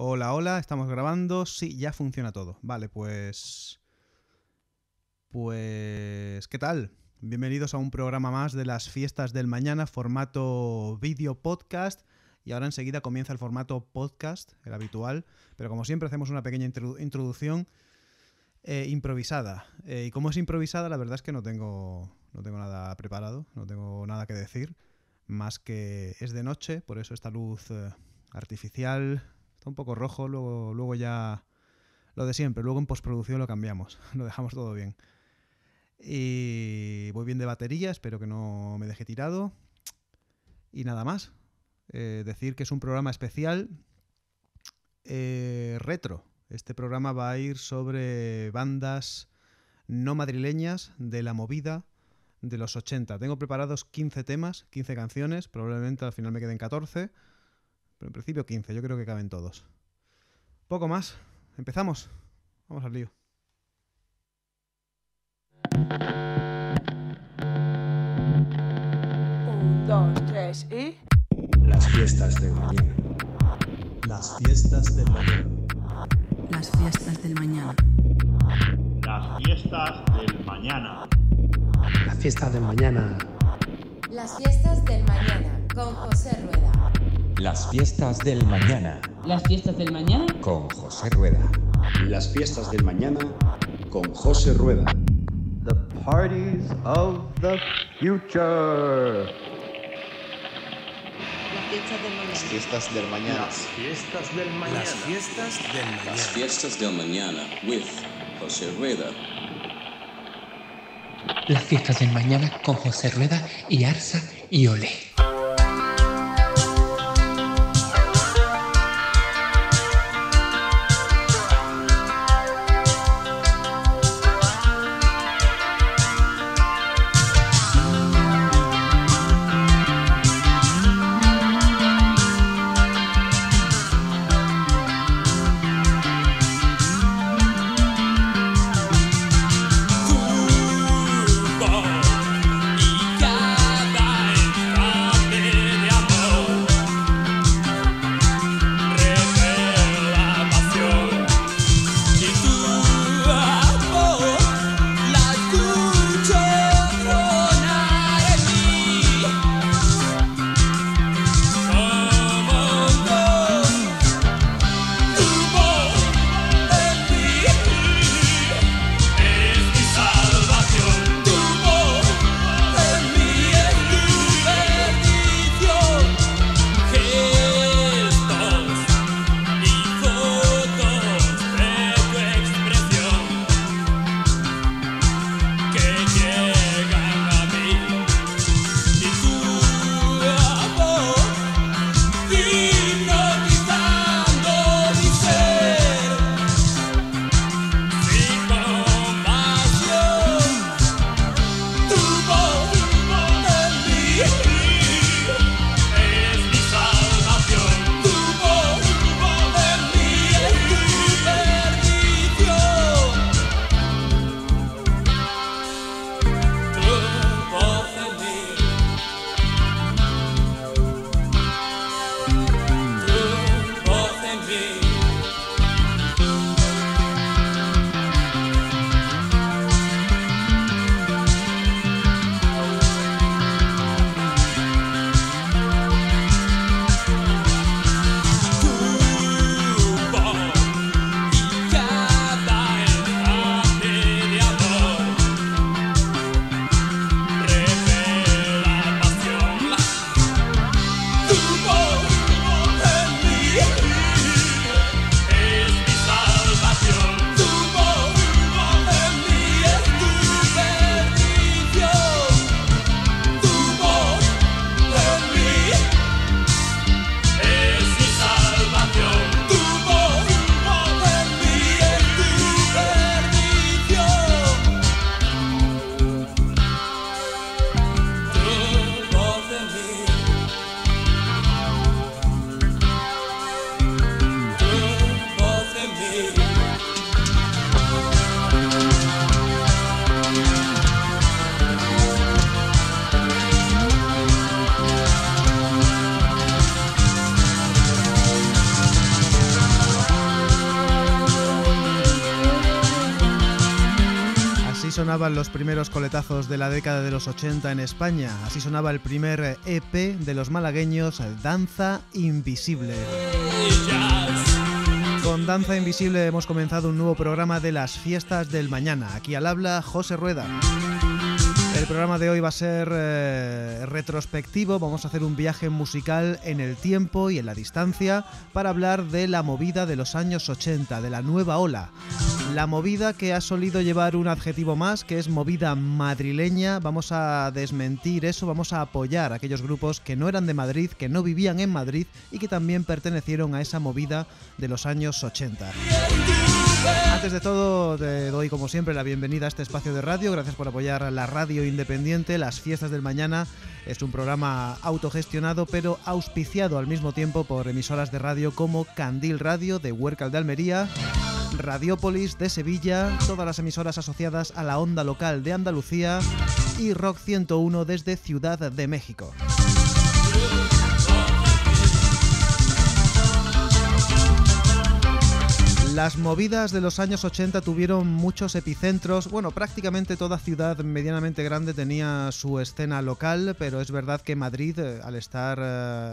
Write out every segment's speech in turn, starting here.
Hola, hola, estamos grabando. Sí, ya funciona todo. Vale, pues, ¿qué tal? Bienvenidos a un programa más de las fiestas del mañana, formato vídeo podcast. Y ahora enseguida comienza el formato podcast, el habitual. Pero como siempre hacemos una pequeña introducción improvisada. Y como es improvisada, la verdad es que no tengo nada preparado, no tengo nada que decir. Más que es de noche, por eso esta luz artificial está un poco rojo. Luego ya lo de siempre. Luego en postproducción lo cambiamos, lo dejamos todo bien. Y voy bien de batería, espero que no me deje tirado. Y nada más. Decir que es un programa especial retro. Este programa va a ir sobre bandas no madrileñas de la movida de los 80. Tengo preparados 15 temas, 15 canciones. Probablemente al final me queden 14. Pero en principio 15, yo creo que caben todos. Poco más. Empezamos. Vamos al lío. Un, dos, tres y... Las fiestas del mañana. Las fiestas del mañana. Las fiestas del mañana. Las fiestas del mañana. Las fiestas del mañana. Las fiestas del mañana con José Rueda. Las fiestas del mañana. Las fiestas del mañana Con José Rueda. Las fiestas del mañana con José Rueda. The parties of the future. Las fiestas del mañana. Las fiestas del mañana. Las fiestas del mañana. Las fiestas del mañana with José Rueda. Las fiestas del mañana con José Rueda y Arsa y Ole. Y cada sonaban los primeros coletazos de la década de los 80 en España. Así sonaba el primer EP de los malagueños, Danza Invisible. Con Danza Invisible hemos comenzado un nuevo programa de las fiestas del mañana. Aquí al habla José Rueda. El programa de hoy va a ser retrospectivo. Vamos a hacer un viaje musical en el tiempo y en la distancia para hablar de la movida de los años 80, de la nueva ola. La movida que ha solido llevar un adjetivo más, que es movida madrileña. Vamos a desmentir eso, vamos a apoyar a aquellos grupos que no eran de Madrid, que no vivían en Madrid y que también pertenecieron a esa movida de los años 80. Antes de todo, te doy como siempre la bienvenida a este espacio de radio. Gracias por apoyar a la radio independiente. Las fiestas del mañana es un programa autogestionado pero auspiciado al mismo tiempo por emisoras de radio como Candil Radio de Huércal de Almería, Radiópolis de Sevilla, todas las emisoras asociadas a la onda local de Andalucía y Rock 101 desde Ciudad de México. Las movidas de los años 80 tuvieron muchos epicentros. Bueno, prácticamente toda ciudad medianamente grande tenía su escena local, pero es verdad que Madrid, al estar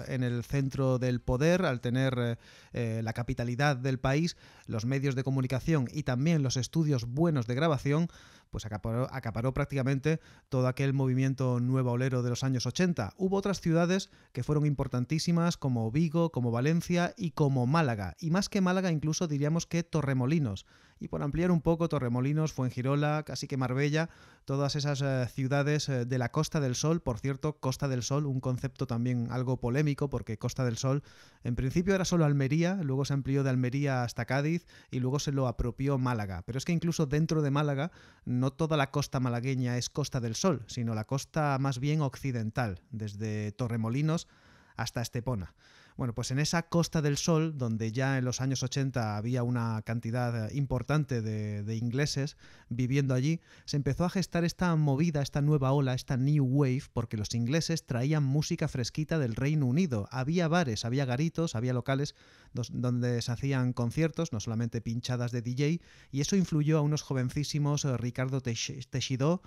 en el centro del poder, al tener la capitalidad del país, los medios de comunicación y también los estudios buenos de grabación, pues acaparó prácticamente todo aquel movimiento nuevo olero de los años 80. Hubo otras ciudades que fueron importantísimas, como Vigo, como Valencia y como Málaga. Y más que Málaga, incluso diríamos que Torremolinos. Y por ampliar un poco, Torremolinos, Fuengirola, casi que Marbella, todas esas ciudades de la Costa del Sol. Por cierto, Costa del Sol, un concepto también algo polémico, porque Costa del Sol en principio era solo Almería, luego se amplió de Almería hasta Cádiz y luego se lo apropió Málaga. Pero es que incluso dentro de Málaga, no toda la costa malagueña es Costa del Sol, sino la costa más bien occidental, desde Torremolinos hasta Estepona. Bueno, pues en esa Costa del Sol, donde ya en los años 80 había una cantidad importante de ingleses viviendo allí, se empezó a gestar esta movida, esta nueva ola, esta New Wave, porque los ingleses traían música fresquita del Reino Unido. Había bares, había garitos, había locales donde se hacían conciertos, no solamente pinchadas de DJ, y eso influyó a unos jovencísimos, Ricardo Teixidó,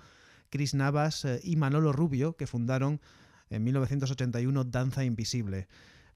Chris Navas y Manolo Rubio, que fundaron en 1981 Danza Invisible.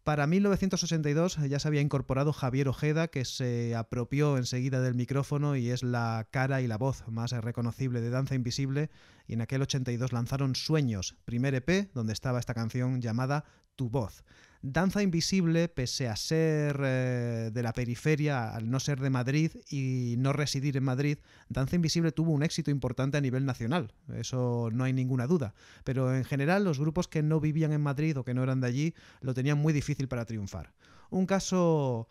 Para 1982 ya se había incorporado Javier Ojeda, que se apropió enseguida del micrófono y es la cara y la voz más reconocible de Danza Invisible, y en aquel 82 lanzaron Sueños, primer EP, donde estaba esta canción llamada Tu Voz. Danza Invisible, pese a ser de la periferia, al no ser de Madrid y no residir en Madrid, Danza Invisible tuvo un éxito importante a nivel nacional, eso no hay ninguna duda. Pero en general los grupos que no vivían en Madrid o que no eran de allí lo tenían muy difícil para triunfar. Un caso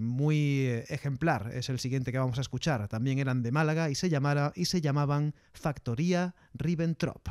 muy ejemplar es el siguiente que vamos a escuchar. También eran de Málaga y se llamaban Factoría Ribbentrop.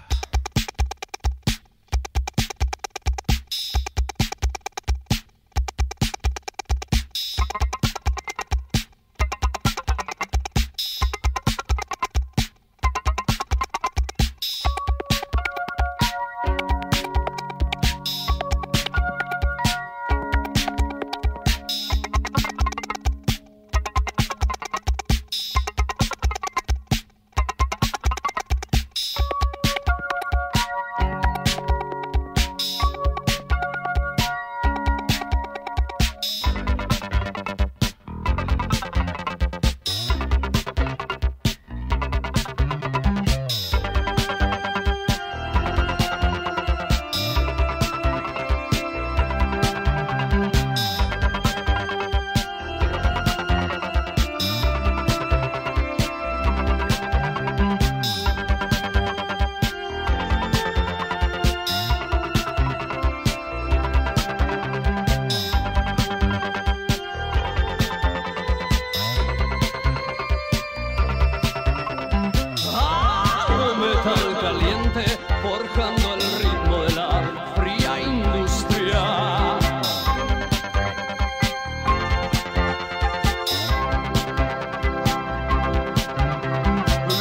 forjando el ritmo de la fría industria.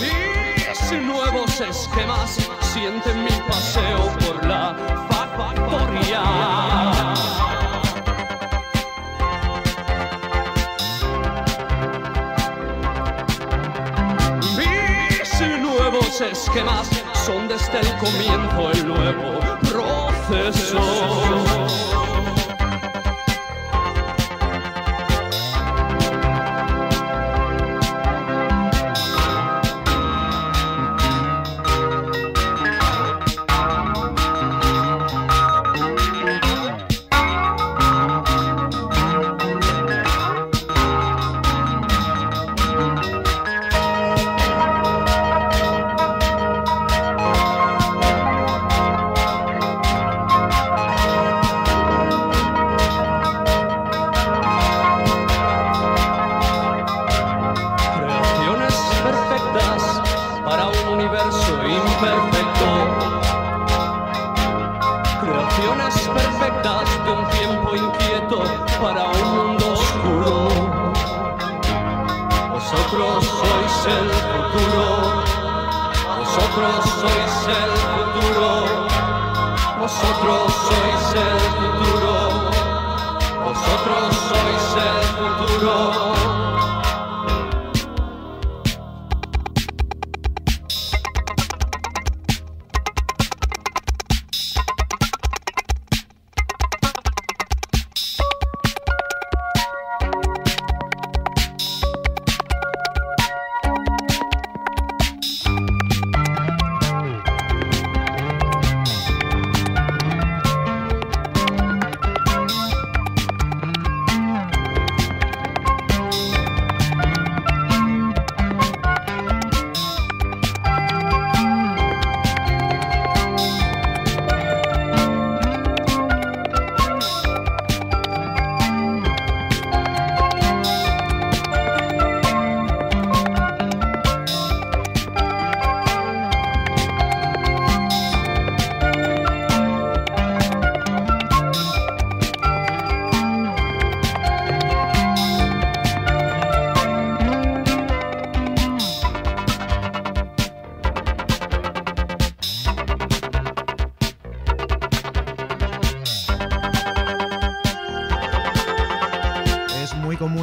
Mis nuevos esquemas sienten mi paseo por la factoría. nuevos esquemas son desde el comienzo el nuevo proceso.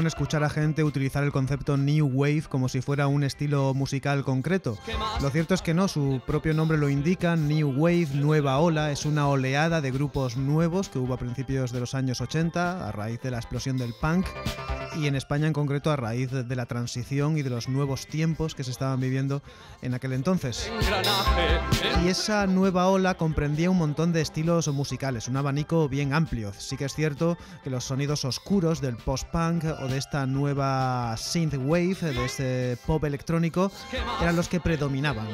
Escuchar a gente utilizar el concepto New Wave como si fuera un estilo musical concreto. Lo cierto es que no, su propio nombre lo indica. New Wave, nueva ola, es una oleada de grupos nuevos que hubo a principios de los años 80 a raíz de la explosión del punk y en España en concreto a raíz de la transición y de los nuevos tiempos que se estaban viviendo en aquel entonces. Y esa nueva ola comprendía un montón de estilos musicales, un abanico bien amplio. Sí que es cierto que los sonidos oscuros del post-punk o de esta nueva synthwave, de este pop electrónico, eran los que predominaban.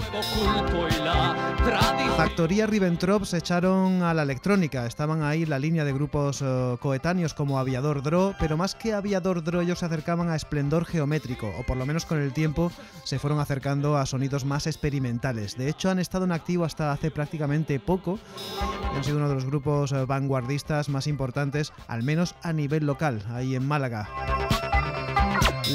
Factoría Ribbentrop se echaron a la electrónica, estaban ahí la línea de grupos coetáneos como Aviador Dro, pero más que Aviador Dro ellos se acercaban a Esplendor Geométrico, o por lo menos con el tiempo se fueron acercando a sonidos más experimentales. De hecho han estado en activo hasta hace prácticamente poco, han sido uno de los grupos vanguardistas más importantes, al menos a nivel local, ahí en Málaga.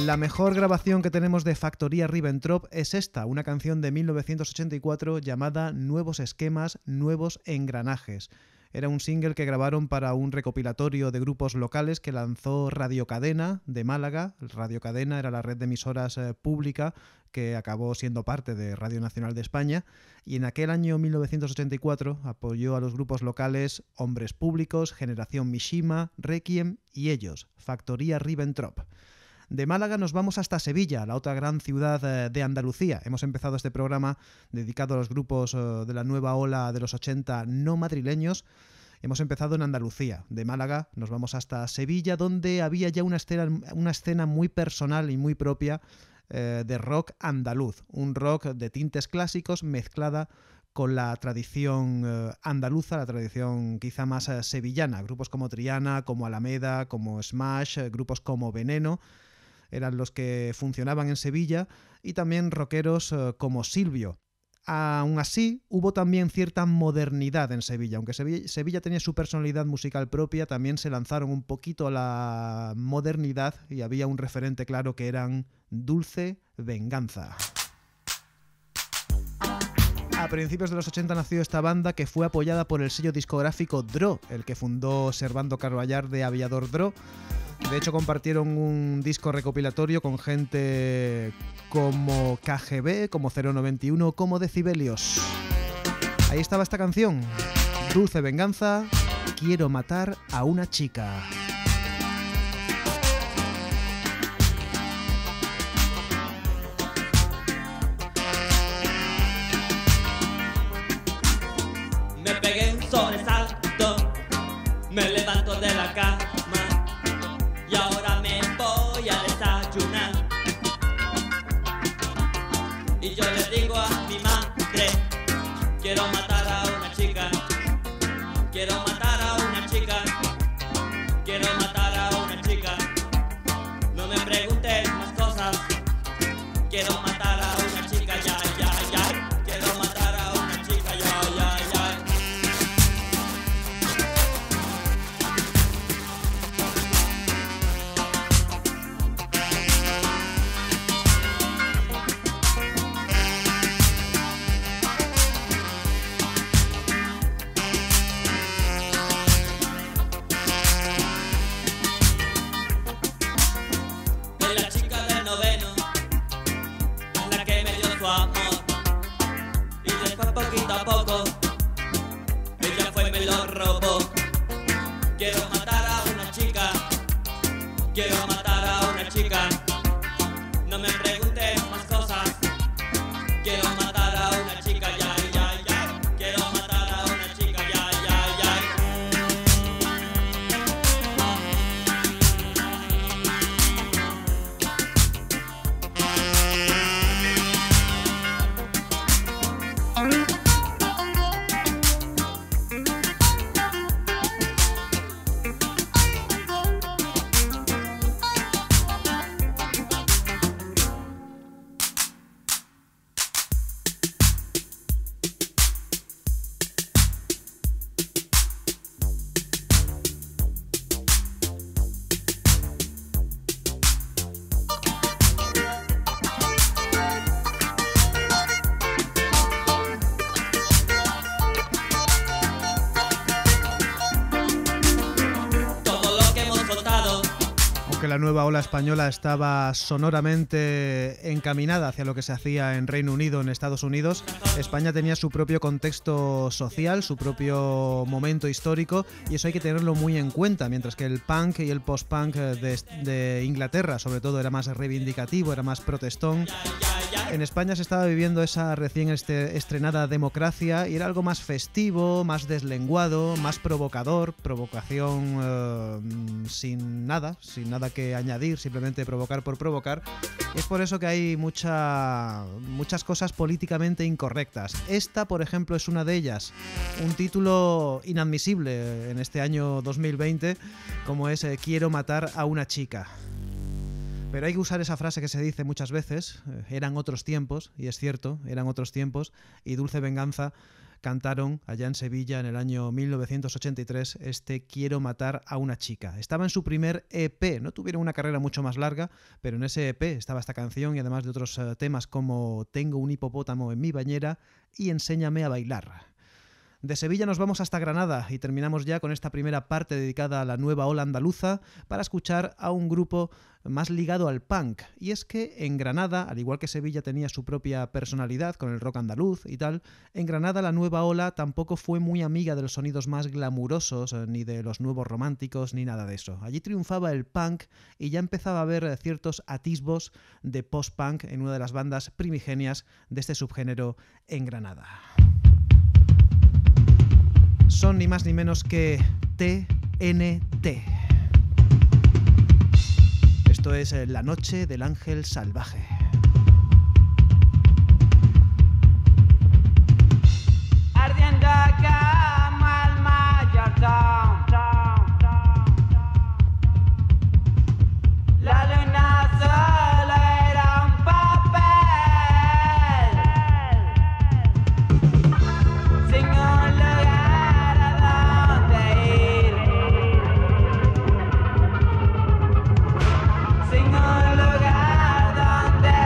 La mejor grabación que tenemos de Factoría Ribbentrop es esta, una canción de 1984 llamada Nuevos Esquemas, Nuevos Engranajes. Era un single que grabaron para un recopilatorio de grupos locales que lanzó Radio Cadena de Málaga. Radio Cadena era la red de emisoras pública que acabó siendo parte de Radio Nacional de España, y en aquel año 1984 apoyó a los grupos locales Hombres Públicos, Generación Mishima, Requiem y ellos, Factoría Ribbentrop. De Málaga nos vamos hasta Sevilla, la otra gran ciudad de Andalucía. Hemos empezado este programa dedicado a los grupos de la nueva ola de los 80 no madrileños. Hemos empezado en Andalucía. De Málaga nos vamos hasta Sevilla, donde había ya una escena muy personal y muy propia de rock andaluz. Un rock de tintes clásicos mezclada con la tradición andaluza, la tradición quizá más sevillana. Grupos como Triana, como Alameda, como Smash, grupos como Veneno eran los que funcionaban en Sevilla, y también rockeros como Silvio. Aún así, hubo también cierta modernidad en Sevilla. Aunque Sevilla tenía su personalidad musical propia, también se lanzaron un poquito a la modernidad y había un referente claro que eran Dulce Venganza. A principios de los 80 nació esta banda que fue apoyada por el sello discográfico Dro, el que fundó Servando Carballar de Aviador Dro. De hecho, compartieron un disco recopilatorio con gente como KGB, como 091, como Decibelios. Ahí estaba esta canción, Dulce Venganza, Quiero matar a una chica. Me pegué un sobresalto, me levanto de la cama y ahora me voy a desayunar. Y yo le digo a mi madre, quiero matar a una chica, quiero matar a una chica, quiero matar a una chica. No me preguntes más cosas, quiero matar a una chica, ya, ya, ya. Quiero matar a una chica, ya, ya, ya. Es la chica del noveno, es la que me dio su amor. Y después poquito a poco, ella fue y me lo robó. Quiero matar a una chica, quiero matar a una chica. No me preguntes más cosas, quiero matar a una chica, ya, ya, ya. Quiero matar a una chica, ya, ya, ya. Que la nueva ola española estaba sonoramente encaminada hacia lo que se hacía en Reino Unido, en Estados Unidos, España tenía su propio contexto social, su propio momento histórico, y eso hay que tenerlo muy en cuenta, mientras que el punk y el post-punk de Inglaterra, sobre todo, era más reivindicativo, era más protestón. En España se estaba viviendo esa recién estrenada democracia y era algo más festivo, más deslenguado, más provocador, provocación sin nada que añadir, simplemente provocar por provocar. Es por eso que hay muchas cosas políticamente incorrectas. Esta, por ejemplo, es una de ellas. Un título inadmisible en este año 2020, como es Quiero matar a una chica. Pero hay que usar esa frase que se dice muchas veces, eran otros tiempos, y es cierto, eran otros tiempos, y Dulce Venganza cantaron allá en Sevilla en el año 1983 este Quiero matar a una chica. Estaba en su primer EP, no tuvieron una carrera mucho más larga, pero en ese EP estaba esta canción y además de otros temas como Tengo un hipopótamo en mi bañera y Enséñame a bailar. De Sevilla nos vamos hasta Granada y terminamos ya con esta primera parte dedicada a la nueva ola andaluza para escuchar a un grupo más ligado al punk. Y es que en Granada, al igual que Sevilla tenía su propia personalidad con el rock andaluz y tal, en Granada la nueva ola tampoco fue muy amiga de los sonidos más glamurosos, ni de los nuevos románticos, ni nada de eso. Allí triunfaba el punk y ya empezaba a haber ciertos atisbos de post-punk en una de las bandas primigenias de este subgénero en Granada. Son ni más ni menos que TNT. Esto es La Noche del Ángel Salvaje. Ardiendo como el mayordomo, la luna solo era un papel, sin un lugar a donde ir, sin un lugar donde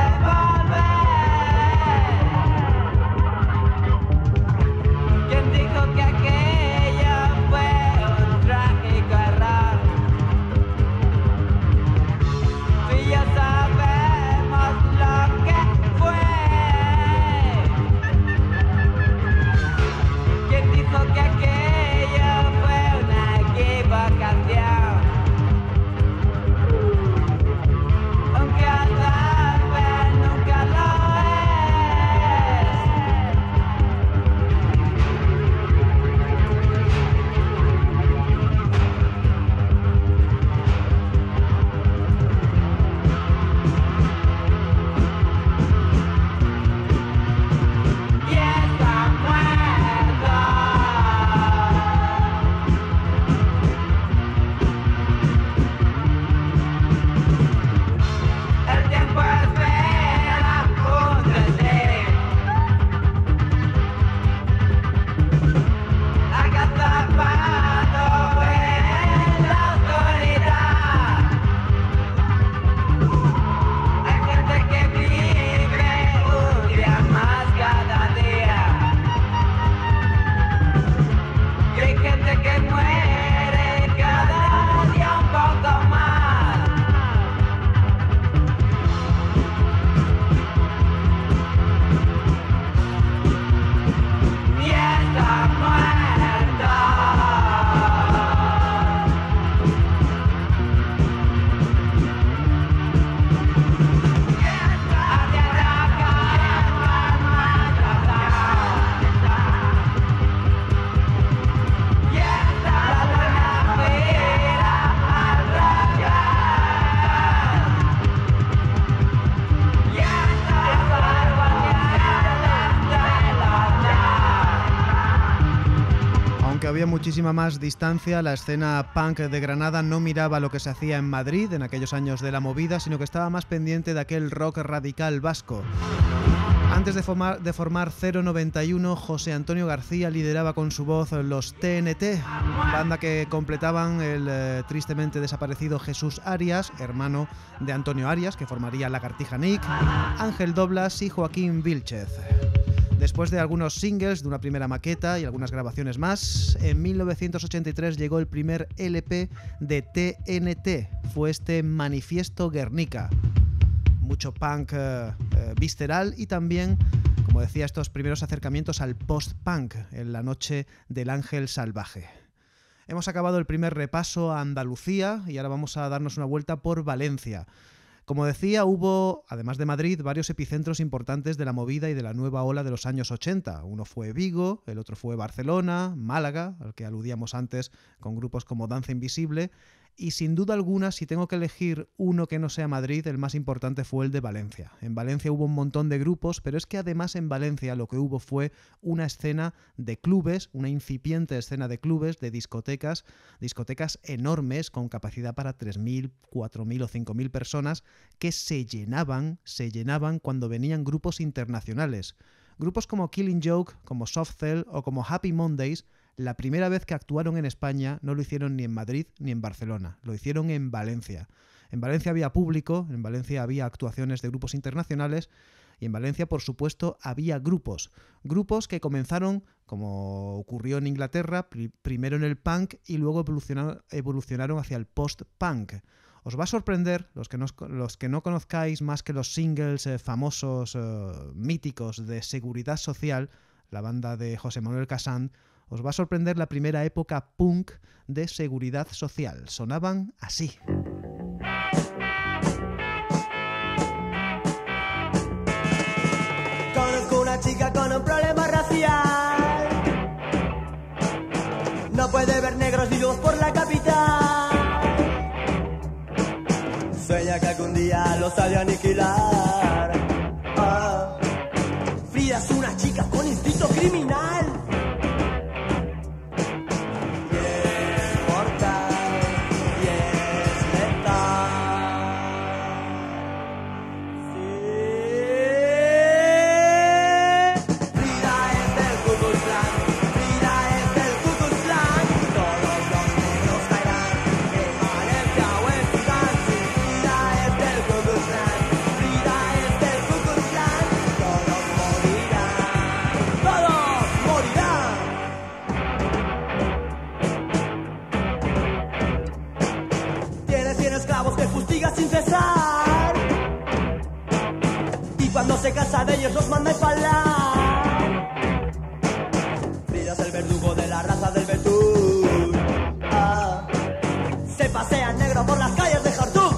muchísima más distancia. La escena punk de Granada no miraba lo que se hacía en Madrid en aquellos años de la movida, sino que estaba más pendiente de aquel rock radical vasco. Antes de formar 091, José Antonio García lideraba con su voz los TNT, banda que completaban el tristemente desaparecido Jesús Arias, hermano de Antonio Arias, que formaría Lagartija Nick, Ángel Doblas y Joaquín Vílchez. Después de algunos singles, de una primera maqueta y algunas grabaciones más, en 1983 llegó el primer LP de TNT, fue este Manifiesto Guernica. Mucho punk visceral y también, como decía, estos primeros acercamientos al post-punk en la noche del Ángel Salvaje. Hemos acabado el primer repaso a Andalucía y ahora vamos a darnos una vuelta por Valencia. Como decía, hubo, además de Madrid, varios epicentros importantes de la movida y de la nueva ola de los años 80. Uno fue Vigo, el otro fue Barcelona, Málaga, al que aludíamos antes con grupos como Danza Invisible, y sin duda alguna, si tengo que elegir uno que no sea Madrid, el más importante fue el de Valencia. En Valencia hubo un montón de grupos, pero es que además en Valencia lo que hubo fue una escena de clubes, una incipiente escena de clubes, de discotecas enormes con capacidad para 3.000, 4.000 o 5.000 personas que se llenaban cuando venían grupos internacionales. Grupos como Killing Joke, como Soft Cell o como Happy Mondays, la primera vez que actuaron en España no lo hicieron ni en Madrid ni en Barcelona, lo hicieron en Valencia. En Valencia había público, en Valencia había actuaciones de grupos internacionales y en Valencia, por supuesto, había grupos que comenzaron, como ocurrió en Inglaterra, primero en el punk y luego evolucionaron hacia el post-punk. Os va a sorprender, los que no conozcáis más que los singles famosos, míticos de Seguridad Social, la banda de José Manuel Casán, os va a sorprender la primera época punk de Seguridad Social. Sonaban así. Conozco una chica con un problema racial. No puede ver negros vivos por la capital. Sueña que algún día los ha de aniquilar. Frida es una chica con instinto criminal. Sin cesar, y cuando se casa de ellos los manda a empalar. Frida es el verdugo de la raza del betún. Se pasea negro por las calles de Jartum.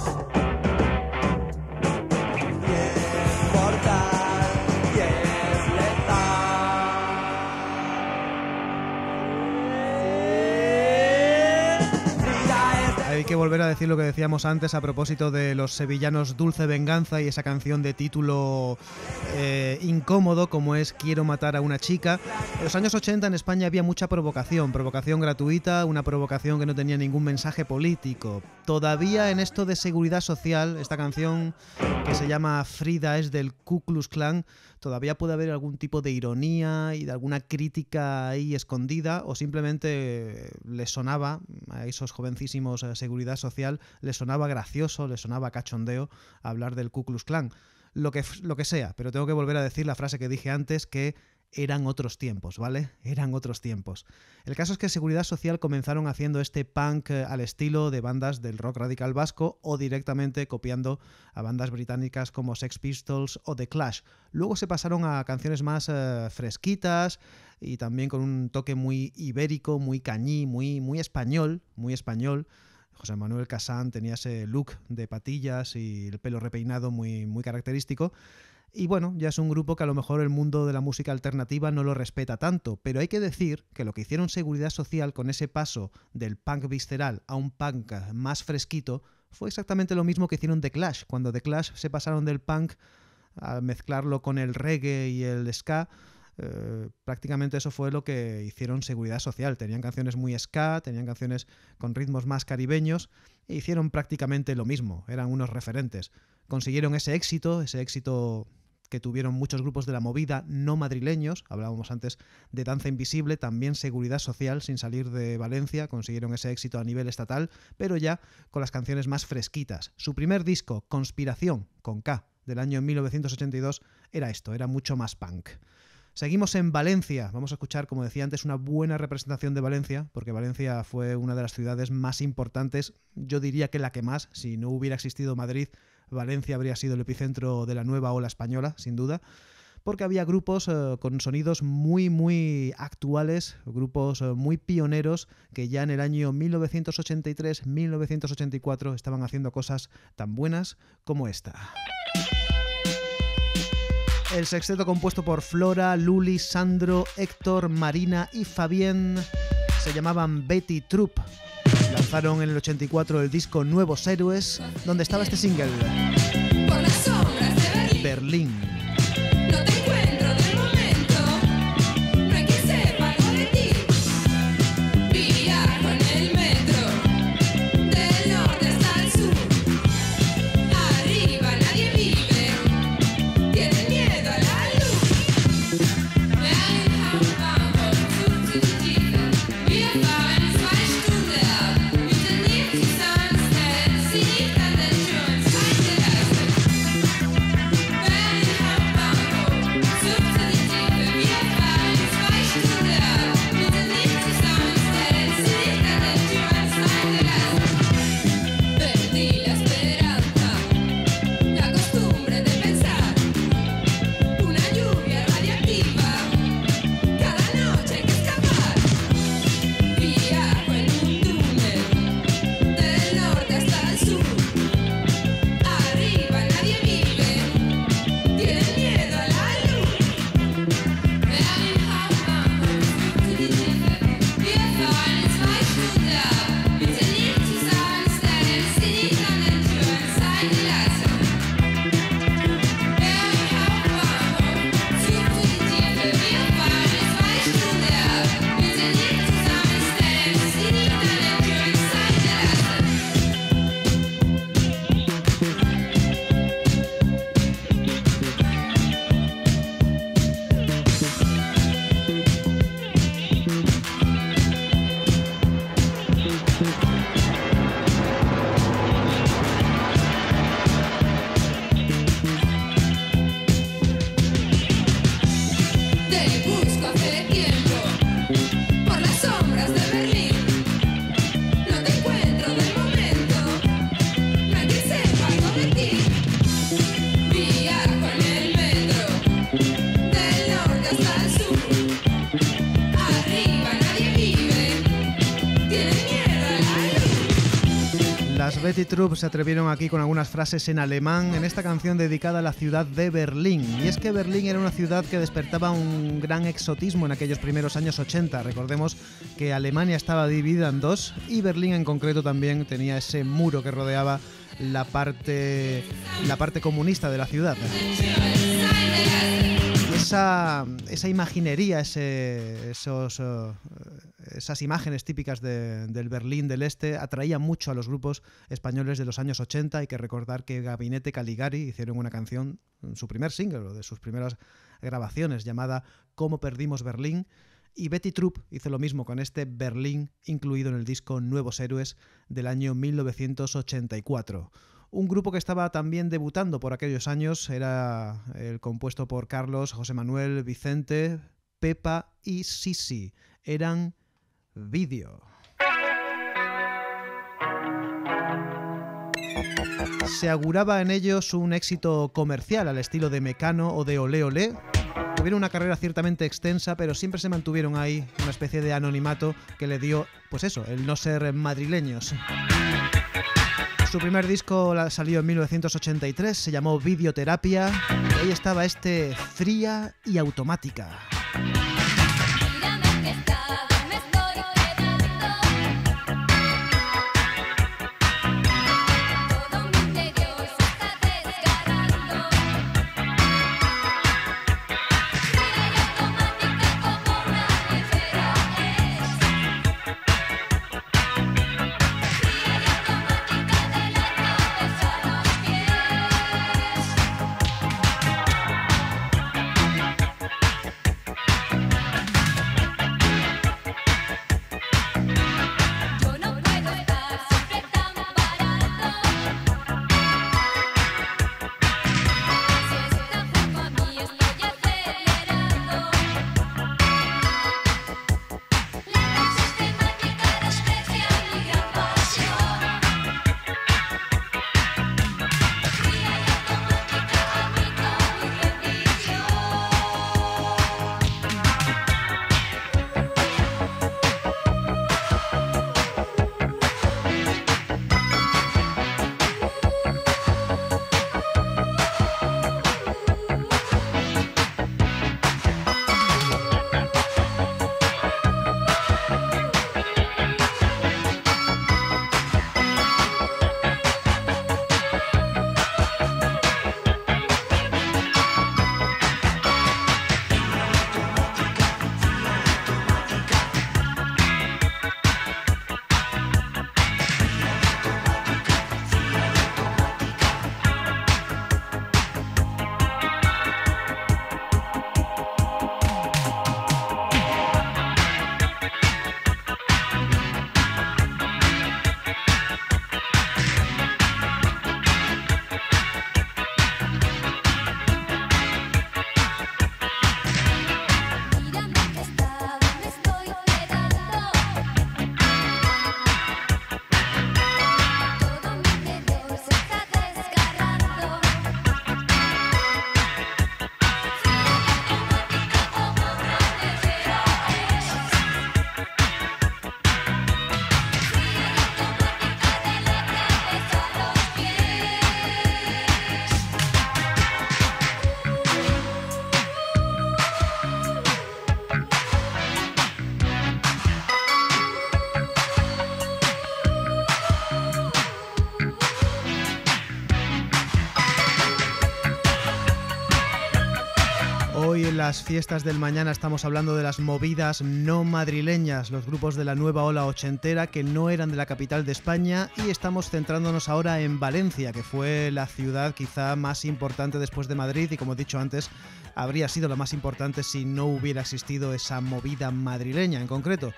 Y es mortal, y es letal. Hay que volver a decir lo que decíamos antes a propósito de los sevillanos Dulce Venganza y esa canción de título incómodo como es Quiero matar a una chica. En los años 80 en España había mucha provocación gratuita, una provocación que no tenía ningún mensaje político. Todavía en esto de Seguridad Social, esta canción que se llama Frida es del Ku Klux Klan, todavía puede haber algún tipo de ironía y de alguna crítica ahí escondida, o simplemente les sonaba a esos jovencísimos Seguridad Social, les sonaba gracioso, les sonaba cachondeo hablar del Ku Klux Klan. Lo que sea, pero tengo que volver a decir la frase que dije antes, que eran otros tiempos, ¿vale? Eran otros tiempos. El caso es que Seguridad Social comenzaron haciendo este punk al estilo de bandas del rock radical vasco o directamente copiando a bandas británicas como Sex Pistols o The Clash. Luego se pasaron a canciones más fresquitas y también con un toque muy ibérico, muy cañí, muy español, muy español. José Manuel Casán tenía ese look de patillas y el pelo repeinado muy característico. Y bueno, ya es un grupo que a lo mejor el mundo de la música alternativa no lo respeta tanto, pero hay que decir que lo que hicieron Seguridad Social con ese paso del punk visceral a un punk más fresquito fue exactamente lo mismo que hicieron The Clash. Cuando The Clash se pasaron del punk a mezclarlo con el reggae y el ska, prácticamente eso fue lo que hicieron Seguridad Social. Tenían canciones muy ska, tenían canciones con ritmos más caribeños e hicieron prácticamente lo mismo, eran unos referentes. Consiguieron ese éxito que tuvieron muchos grupos de la movida no madrileños. Hablábamos antes de Danza Invisible, también Seguridad Social, sin salir de Valencia, consiguieron ese éxito a nivel estatal, pero ya con las canciones más fresquitas. Su primer disco, Conspiración, con K, del año 1982, era esto, era mucho más punk. Seguimos en Valencia, vamos a escuchar, como decía antes, una buena representación de Valencia, porque Valencia fue una de las ciudades más importantes, yo diría que la que más. Si no hubiera existido Madrid, Valencia habría sido el epicentro de la nueva ola española, sin duda, porque había grupos con sonidos muy, muy actuales, grupos muy pioneros, que ya en el año 1983-1984 estaban haciendo cosas tan buenas como esta. El sexteto compuesto por Flora, Luli, Sandro, Héctor, Marina y Fabián se llamaban Betty Troop. Lanzaron en el 84 el disco Nuevos Héroes, donde estaba este single, Berlín. No te encuentro de momento, no hay quien sepa algo de ti. Viajo en el metro, del norte hasta el sur. Arriba nadie vive, tiene miedo a la luz. Betty Troop se atrevieron aquí con algunas frases en alemán en esta canción dedicada a la ciudad de Berlín. Y es que Berlín era una ciudad que despertaba un gran exotismo en aquellos primeros años 80. Recordemos que Alemania estaba dividida en dos y Berlín en concreto también tenía ese muro que rodeaba la parte comunista de la ciudad. Esa imaginería, esas imágenes típicas del Berlín del Este atraían mucho a los grupos españoles de los años 80. Hay que recordar que Gabinete Caligari hicieron una canción, su primer single, o de sus primeras grabaciones, llamada Cómo perdimos Berlín, y Betty Troop hizo lo mismo con este Berlín incluido en el disco Nuevos Héroes del año 1984. Un grupo que estaba también debutando por aquellos años era el compuesto por Carlos, José Manuel, Vicente, Pepa y Sisi. Eran Vídeo. Se auguraba en ellos un éxito comercial al estilo de Mecano o de Olé Olé. Tuvieron una carrera ciertamente extensa, pero siempre se mantuvieron ahí, una especie de anonimato que le dio, pues eso, el no ser madrileños. Su primer disco salió en 1983, se llamó Videoterapia, y ahí estaba este Fría y Automática. Automática. las fiestas del mañana estamos hablando de las movidas no madrileñas, los grupos de la nueva ola ochentera que no eran de la capital de España, y estamos centrándonos ahora en Valencia, que fue la ciudad quizá más importante después de Madrid y, como he dicho antes, habría sido la más importante si no hubiera existido esa movida madrileña en concreto.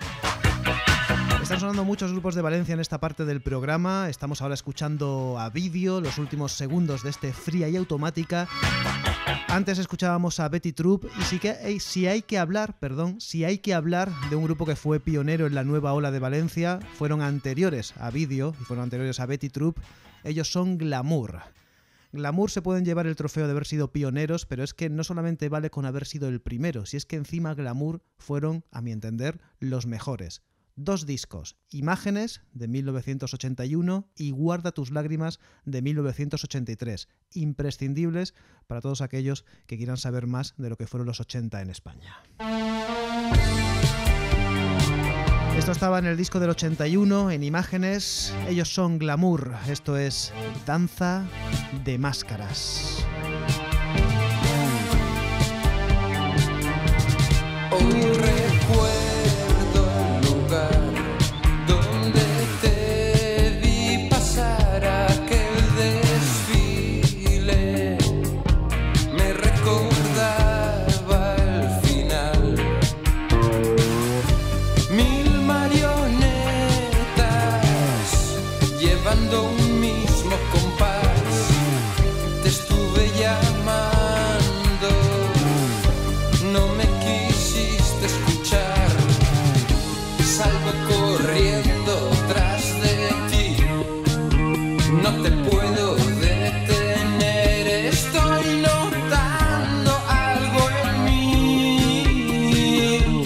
Están sonando muchos grupos de Valencia en esta parte del programa. Estamos ahora escuchando a Vídeo, los últimos segundos de este Fría y Automática. Antes escuchábamos a Betty Troop, y si hay que hablar de un grupo que fue pionero en la nueva ola de Valencia, fueron anteriores a Vídeo y fueron anteriores a Betty Troop. Ellos son Glamour. Glamour se pueden llevar el trofeo de haber sido pioneros, pero es que no solamente vale con haber sido el primero, si es que encima Glamour fueron, a mi entender, los mejores. 2 discos, Imágenes de 1981 y Guarda tus lágrimas de 1983, imprescindibles para todos aquellos que quieran saber más de lo que fueron los 80 en España. Esto estaba en el disco del 81, en Imágenes. Ellos son Glamour, esto es Danza de Máscaras. Donde te vi pasar aquel desfile, me recordaba el final. 1000 marionetas llevando un mismo compás, te estuve llamando, no me quisiste escuchar. Salgo corriendo tras de ti, no te puedo detener, estoy notando algo en mí.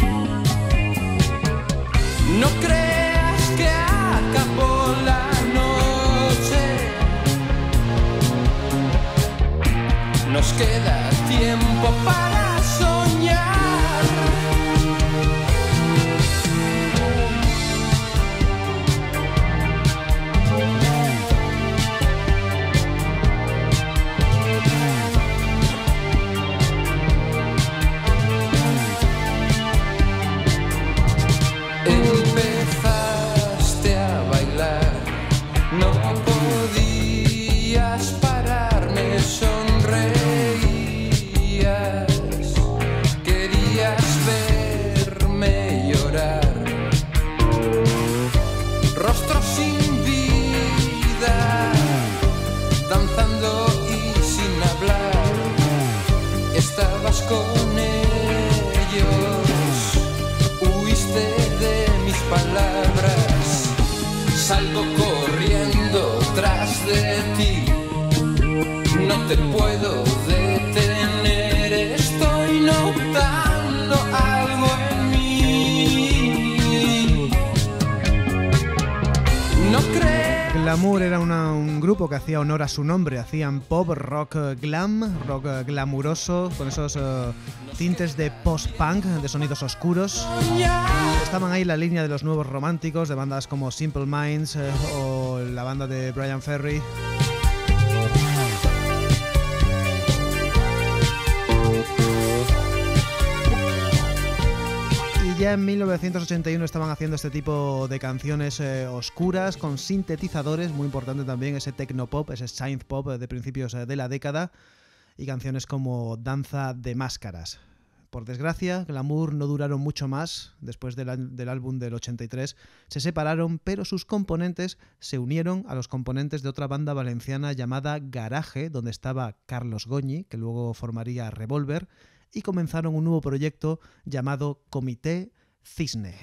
No creas que acabó la noche, nos queda tiempo para soñar. Empezaste a bailar, no podías pararme, sonreías, querías verme llorar. Rostro sin vida, danzando y sin hablar, estabas con ellos, huiste de mis palabras, salgo corriendo tras de ti, no te puedo detener, estoy notando algo en mí. No crees. Glamour era un grupo que hacía honor a su nombre, hacían pop, rock glam, rock glamuroso, con esos tintes de post-punk, de sonidos oscuros. Estaban ahí en la línea de los nuevos románticos, de bandas como Simple Minds o la banda de Bryan Ferry. Y ya en 1981 estaban haciendo este tipo de canciones oscuras, con sintetizadores, muy importante también ese techno-pop, ese synth-pop de principios de la década, y canciones como Danza de Máscaras. Por desgracia, Glamour no duraron mucho más. Después del álbum del 83 se separaron, pero sus componentes se unieron a los componentes de otra banda valenciana llamada Garaje, donde estaba Carlos Goñi, que luego formaría Revolver, y comenzaron un nuevo proyecto llamado Comité Cisne.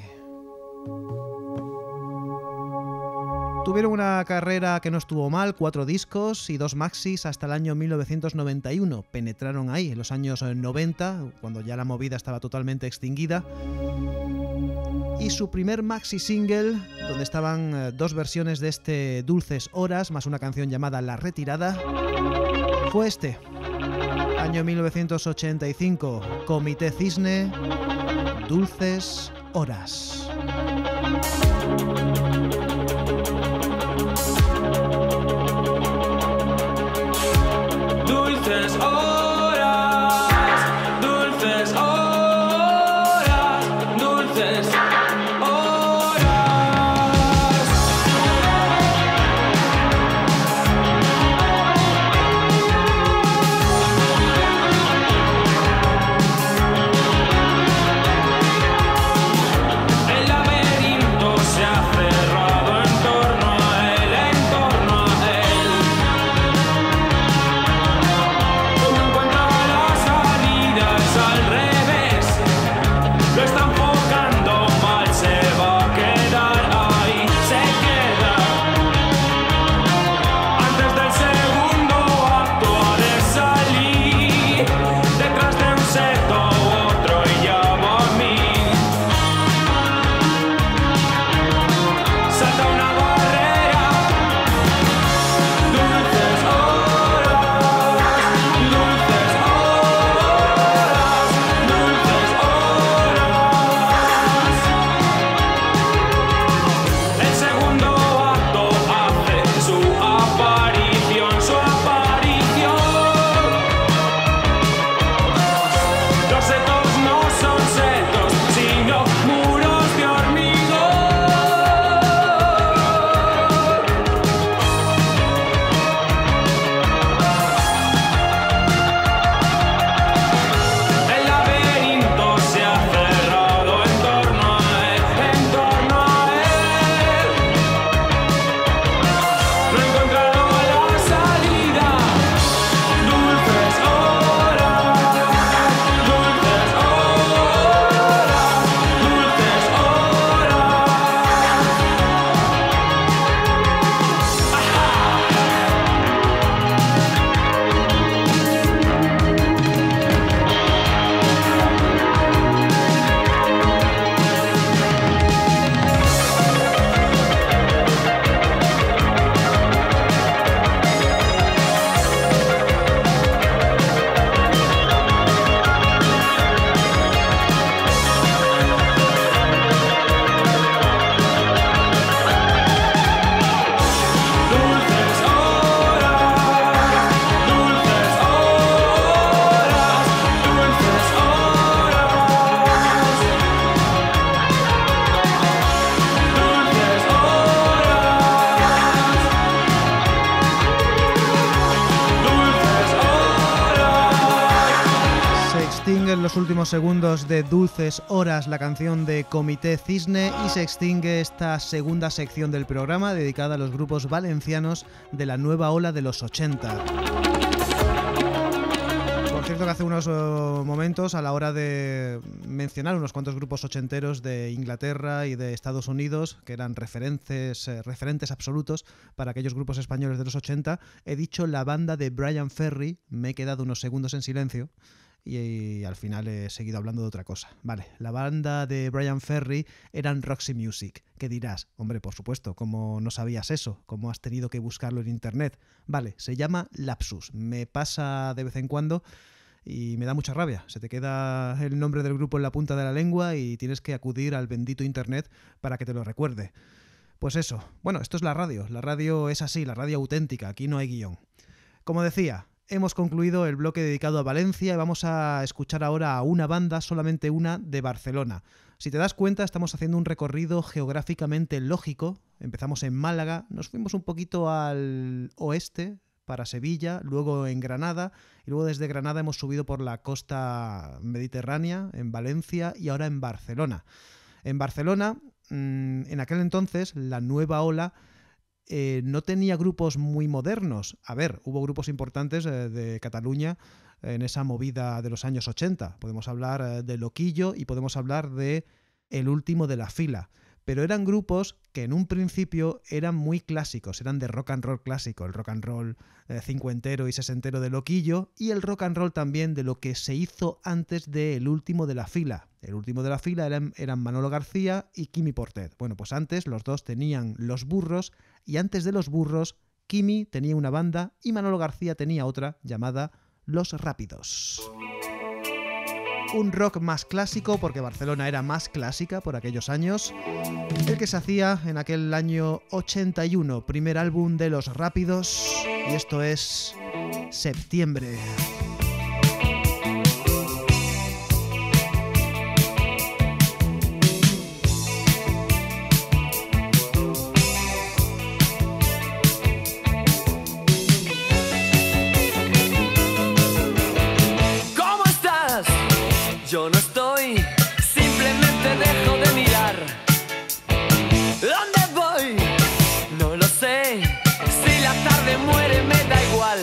Tuvieron una carrera que no estuvo mal, 4 discos y 2 maxis hasta el año 1991. Penetraron ahí, en los años 90, cuando ya la movida estaba totalmente extinguida. Y su primer maxi single, donde estaban 2 versiones de este Dulces Horas, más una canción llamada La Retirada, fue este. Año 1985, Comité Cisne, Dulces Horas. Dulces horas, dulces Suenan los últimos segundos de Dulces Horas, la canción de Comité Cisne, y se extingue esta segunda sección del programa dedicada a los grupos valencianos de la nueva ola de los 80. Por cierto que hace unos momentos, a la hora de mencionar unos cuantos grupos ochenteros de Inglaterra y de Estados Unidos, que eran referentes absolutos para aquellos grupos españoles de los 80, he dicho la banda de Bryan Ferry, me he quedado unos segundos en silencio, y al final he seguido hablando de otra cosa. Vale, la banda de Bryan Ferry eran Roxy Music. ¿Qué dirás? Hombre, por supuesto, ¿cómo no sabías eso? ¿Cómo has tenido que buscarlo en internet? Vale, se llama Lapsus. Me pasa de vez en cuando y me da mucha rabia. Se te queda el nombre del grupo en la punta de la lengua y tienes que acudir al bendito internet para que te lo recuerde. Pues eso. Bueno, esto es la radio. La radio es así, la radio auténtica. Aquí no hay guión. Como decía, hemos concluido el bloque dedicado a Valencia y vamos a escuchar ahora a una banda, solamente una, de Barcelona. Si te das cuenta, estamos haciendo un recorrido geográficamente lógico. Empezamos en Málaga, nos fuimos un poquito al oeste, para Sevilla, luego en Granada, y luego desde Granada hemos subido por la costa mediterránea, en Valencia y ahora en Barcelona. En Barcelona, en aquel entonces, la nueva ola no tenía grupos muy modernos. A ver, hubo grupos importantes de Cataluña en esa movida de los años 80. Podemos hablar de Loquillo y podemos hablar de El Último de la Fila. Pero eran grupos que en un principio eran muy clásicos, eran de rock and roll clásico, el rock and roll cincuentero y sesentero de Loquillo y el rock and roll también de lo que se hizo antes de El Último de la Fila. El Último de la Fila eran Manolo García y Quimi Portet. Bueno, pues antes los dos tenían Los Burros y antes de Los Burros, Quimi tenía una banda y Manolo García tenía otra llamada Los Rápidos. Un rock más clásico, porque Barcelona era más clásica por aquellos años, el que se hacía en aquel año 81, primer álbum de Los Rápidos, y esto es Septiembre. Yo no estoy, simplemente dejo de mirar. ¿Dónde voy? No lo sé. Si la tarde muere me da igual.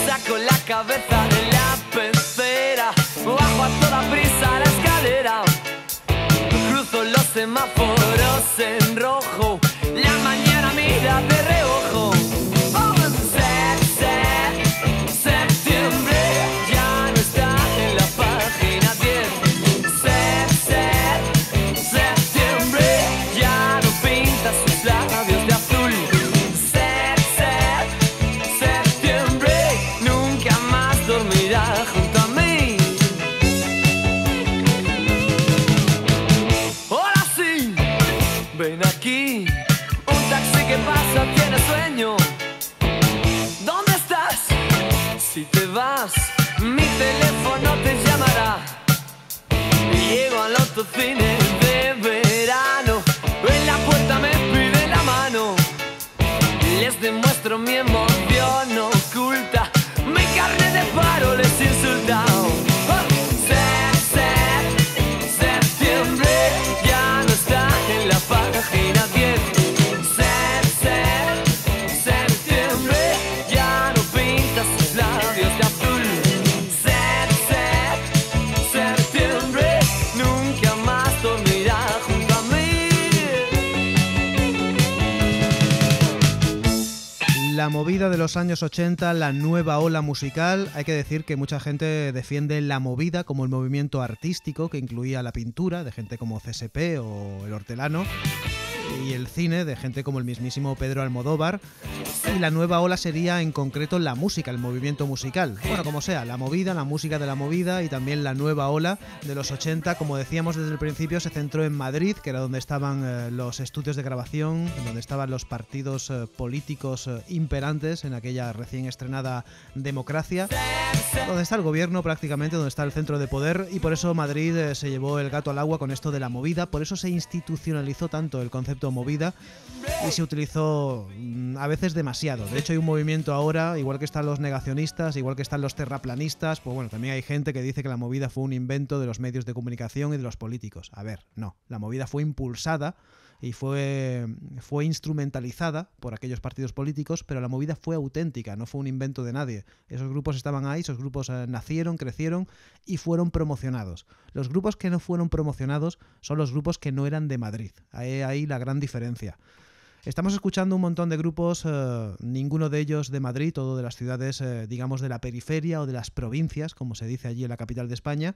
Saco la cabeza de la pecera, bajo a toda prisa la escalera. Cruzo los semáforos en rojo, la mañana mira de reojo. Septiembre ya no está en la página 10. Septiembre ya no pinta sus labios de azul. Septiembre nunca más dormirá junto a mí. Ahora sí, ven aquí, un taxi que pasa tiene sueño. ¿Dónde estás? Si te vas, mi teléfono te llamará. Llego al autocine de verano, en la puerta me pide la mano. Les demuestro mi emoción oculta, mi carne de paro les insulta. Septiembre ya no está en la página 10. Septiembre ya no pinta sus labios de azul. Septiembre nunca más dormirá junto a mí. La movida de los años 80, la nueva ola musical. Hay que decir que mucha gente defiende la movida como el movimiento artístico que incluía la pintura de gente como CSP o El Hortelano, y el cine de gente como el mismísimo Pedro Almodóvar, y la nueva ola sería en concreto la música, el movimiento musical. Bueno, como sea, la movida, la música de la movida y también la nueva ola de los 80, como decíamos desde el principio, se centró en Madrid, que era donde estaban los estudios de grabación, donde estaban los partidos políticos imperantes en aquella recién estrenada democracia, donde está el gobierno prácticamente, donde está el centro de poder, y por eso Madrid se llevó el gato al agua con esto de la movida, por eso se institucionalizó tanto el concepto movida y se utilizó a veces demasiado. De hecho, hay un movimiento ahora, igual que están los negacionistas, igual que están los terraplanistas, pues bueno, también hay gente que dice que la movida fue un invento de los medios de comunicación y de los políticos. A ver, no, la movida fue impulsada y fue instrumentalizada por aquellos partidos políticos, pero la movida fue auténtica, no fue un invento de nadie. Esos grupos estaban ahí, esos grupos nacieron, crecieron y fueron promocionados. Los grupos que no fueron promocionados son los grupos que no eran de Madrid. Ahí la gran diferencia. Estamos escuchando un montón de grupos, ninguno de ellos de Madrid, todo de las ciudades, digamos, de la periferia o de las provincias, como se dice allí en la capital de España.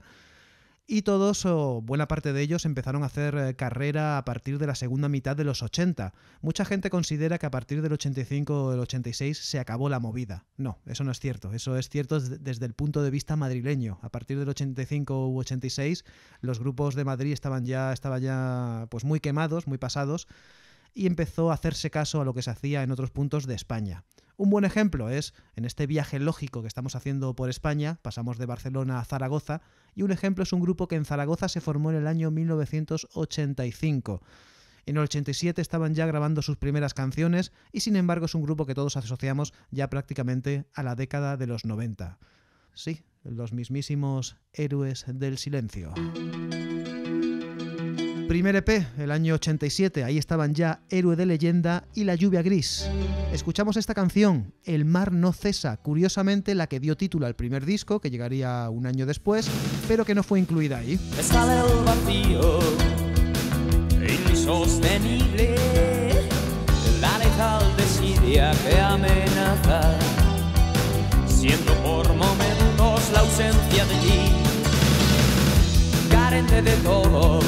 Y todos, o buena parte de ellos, empezaron a hacer carrera a partir de la segunda mitad de los 80. Mucha gente considera que a partir del 85 o del 86 se acabó la movida. No, eso no es cierto. Eso es cierto desde el punto de vista madrileño. A partir del 85 u 86, los grupos de Madrid estaban ya pues muy quemados, muy pasados, y empezó a hacerse caso a lo que se hacía en otros puntos de España. Un buen ejemplo es, en este viaje lógico que estamos haciendo por España, pasamos de Barcelona a Zaragoza, y un ejemplo es un grupo que en Zaragoza se formó en el año 1985. En el 87 estaban ya grabando sus primeras canciones y sin embargo es un grupo que todos asociamos ya prácticamente a la década de los 90. Sí, los mismísimos Héroes del Silencio. Primer EP, el año 87, ahí estaban ya Héroe de Leyenda y La Lluvia Gris. Escuchamos esta canción, El mar no cesa, curiosamente la que dio título al primer disco, que llegaría un año después, pero que no fue incluida ahí. Sale el vacío, insostenible, la letal desidia que amenaza. Siento por momentos la ausencia de ti, carente de todo,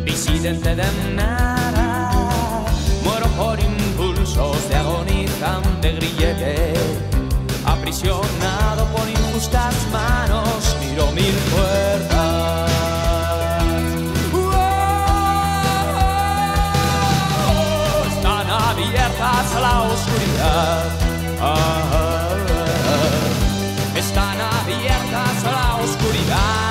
disidente de nada, muero por impulsos de agonizante grillete, aprisionado por injustas manos, miro mil puertas. Están abiertas a la oscuridad, están abiertas a la oscuridad.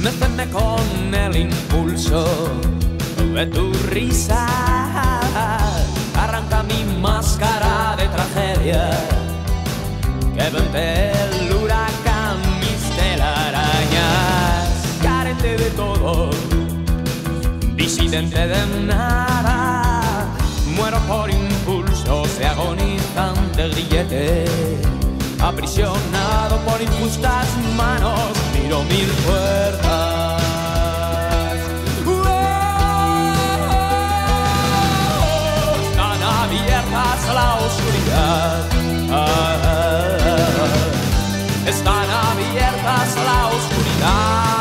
Méteme con el impulso de tu risa, arranca mi máscara de tragedia, que vente el huracán, mis telarañas, carente de todo, disidente de nada, muero por impulsos de agonizante grillete, aprisionado por injustas manos, miro mil puertas. Están abiertas a la oscuridad, están abiertas a la oscuridad.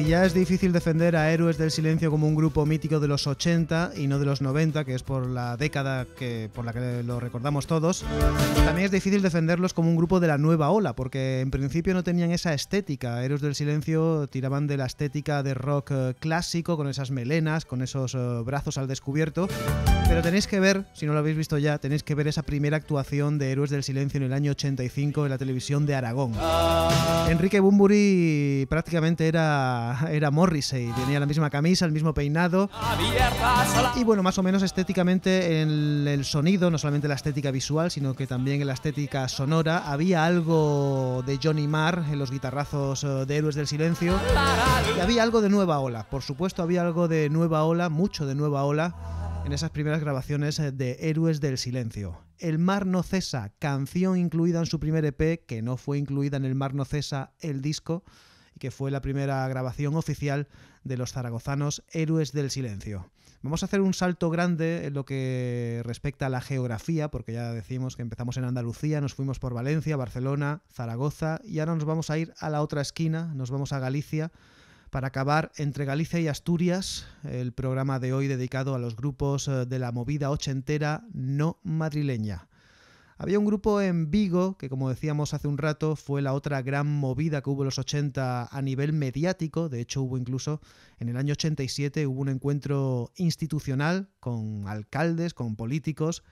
Ya es difícil defender a Héroes del Silencio como un grupo mítico de los 80 y no de los 90, que es por la década por la que lo recordamos todos. También es difícil defenderlos como un grupo de la nueva ola, porque en principio no tenían esa estética. Héroes del Silencio tiraban de la estética de rock clásico, con esas melenas, con esos brazos al descubierto. Pero tenéis que ver, si no lo habéis visto ya, tenéis que ver esa primera actuación de Héroes del Silencio en el año 85 en la televisión de Aragón. Enrique Bunbury prácticamente era Morrissey, tenía la misma camisa, el mismo peinado y bueno, más o menos estéticamente en el sonido, no solamente la estética visual, sino que también en la estética sonora, había algo de Johnny Marr en los guitarrazos de Héroes del Silencio y había algo de nueva ola, por supuesto había algo de nueva ola, mucho de nueva ola en esas primeras grabaciones de Héroes del Silencio. El mar no cesa, canción incluida en su primer EP, que no fue incluida en El mar no cesa, el disco, y que fue la primera grabación oficial de los zaragozanos Héroes del Silencio. Vamos a hacer un salto grande en lo que respecta a la geografía, porque ya decimos que empezamos en Andalucía, nos fuimos por Valencia, Barcelona, Zaragoza, y ahora nos vamos a ir a la otra esquina, nos vamos a Galicia, para acabar entre Galicia y Asturias, el programa de hoy dedicado a los grupos de la movida ochentera no madrileña. Había un grupo en Vigo que, como decíamos hace un rato, fue la otra gran movida que hubo en los 80 a nivel mediático. De hecho, hubo incluso en el año 87 hubo un encuentro institucional con alcaldes, con políticos,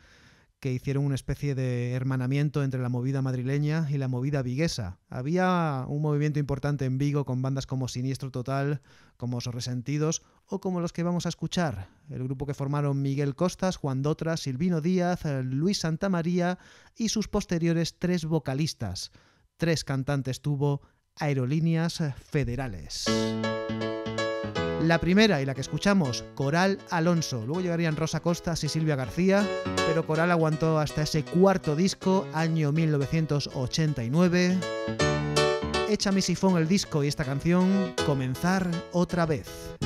que hicieron una especie de hermanamiento entre la movida madrileña y la movida viguesa. Había un movimiento importante en Vigo con bandas como Siniestro Total, como Os Resentidos o como los que vamos a escuchar, el grupo que formaron Miguel Costas, Juan Dotra, Silvino Díaz, Luis Santamaría y sus posteriores 3 vocalistas. 3 cantantes tuvo Aerolíneas Federales. La primera y la que escuchamos, Coral Alonso. Luego llegarían Rosa Costas y Silvia García, pero Coral aguantó hasta ese 4º disco, año 1989. Echa mi sifón el disco y esta canción, Comenzar otra vez.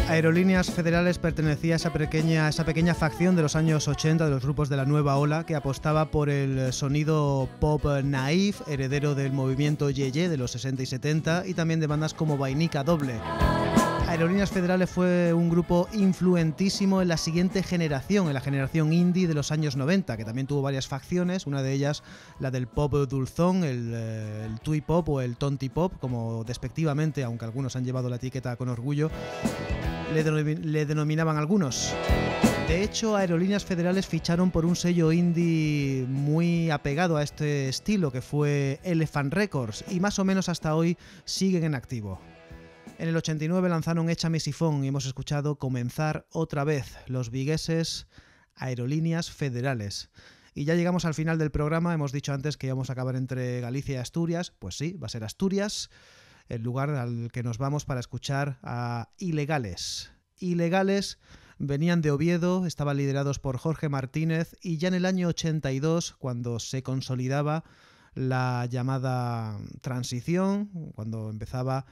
Aerolíneas Federales pertenecía a esa pequeña facción de los años 80 de los grupos de la nueva ola que apostaba por el sonido pop naif, heredero del movimiento Yeye de los 60 y 70 y también de bandas como Vainica Doble. Aerolíneas Federales fue un grupo influentísimo en la siguiente generación, en la generación indie de los años 90, que también tuvo varias facciones, una de ellas la del pop dulzón, el twee pop o el tonti pop, como despectivamente, aunque algunos han llevado la etiqueta con orgullo, le denominaban algunos. De hecho, Aerolíneas Federales ficharon por un sello indie muy apegado a este estilo, que fue Elephant Records, y más o menos hasta hoy siguen en activo. En el 89 lanzaron Echa mi sifón y hemos escuchado Comenzar otra vez, los vigueses Aerolíneas Federales. Y ya llegamos al final del programa, hemos dicho antes que íbamos a acabar entre Galicia y Asturias, pues sí, va a ser Asturias, el lugar al que nos vamos para escuchar a Ilegales. Ilegales venían de Oviedo, estaban liderados por Jorge Martínez y ya en el año 82, cuando se consolidaba la llamada transición, cuando empezaba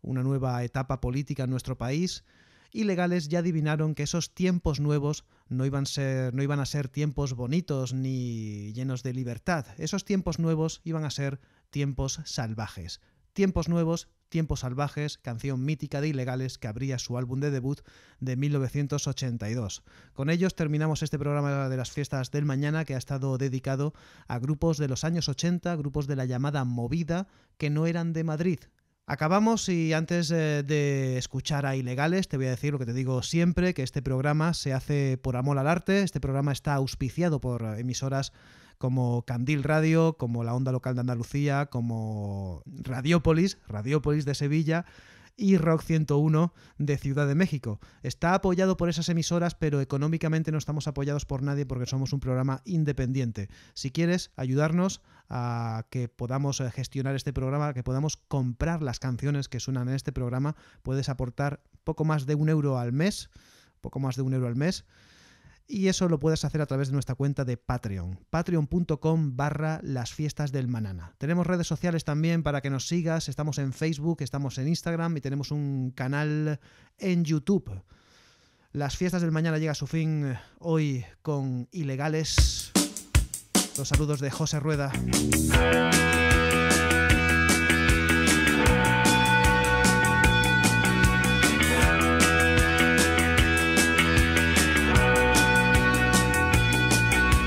una nueva etapa política en nuestro país, Ilegales ya adivinaron que esos tiempos nuevos no iban a ser tiempos bonitos ni llenos de libertad. Esos tiempos nuevos iban a ser tiempos salvajes. Tiempos nuevos, tiempos salvajes, canción mítica de Ilegales que abría su álbum de debut de 1982. Con ellos terminamos este programa de las fiestas del mañana, que ha estado dedicado a grupos de los años 80, grupos de la llamada movida que no eran de Madrid. Acabamos y antes de escuchar a Ilegales te voy a decir lo que te digo siempre, que este programa se hace por amor al arte. Este programa está auspiciado por emisoras como Candil Radio, como la Onda Local de Andalucía, como Radiópolis de Sevilla y Rock 101 de Ciudad de México. Está apoyado por esas emisoras, pero económicamente no estamos apoyados por nadie porque somos un programa independiente. Si quieres ayudarnos a que podamos gestionar este programa, que podamos comprar las canciones que suenan en este programa, puedes aportar poco más de €1 al mes, y eso lo puedes hacer a través de nuestra cuenta de Patreon, patreon.com/lasfiestasdelmanana. Tenemos redes sociales también para que nos sigas, estamos en Facebook, estamos en Instagram y tenemos un canal en YouTube. Las Fiestas del Mañana llega a su fin hoy con Ilegales. Los saludos de José Rueda.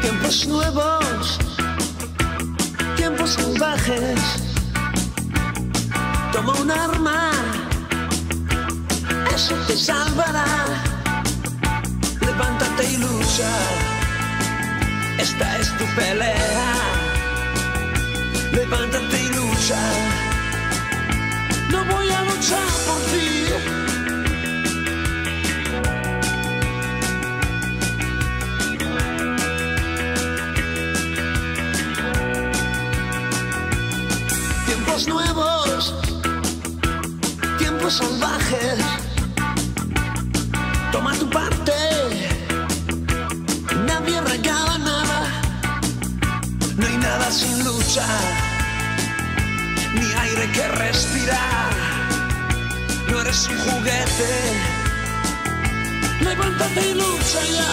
Tiempos nuevos, tiempos salvajes. Toma un arma, eso te salvará. Levántate y lucha, esta es tu pelea. Levántate y lucha, no voy a luchar por ti. Tiempos nuevos, tiempos salvajes. Toma tu parte, nadie regala nada. No hay nada sin lucha, ni aire que respirar. No eres un juguete, levántate y lucha ya.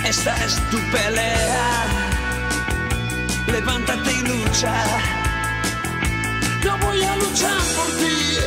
Esta es tu pelea, levántate y lucha. Yo voy a luchar por ti.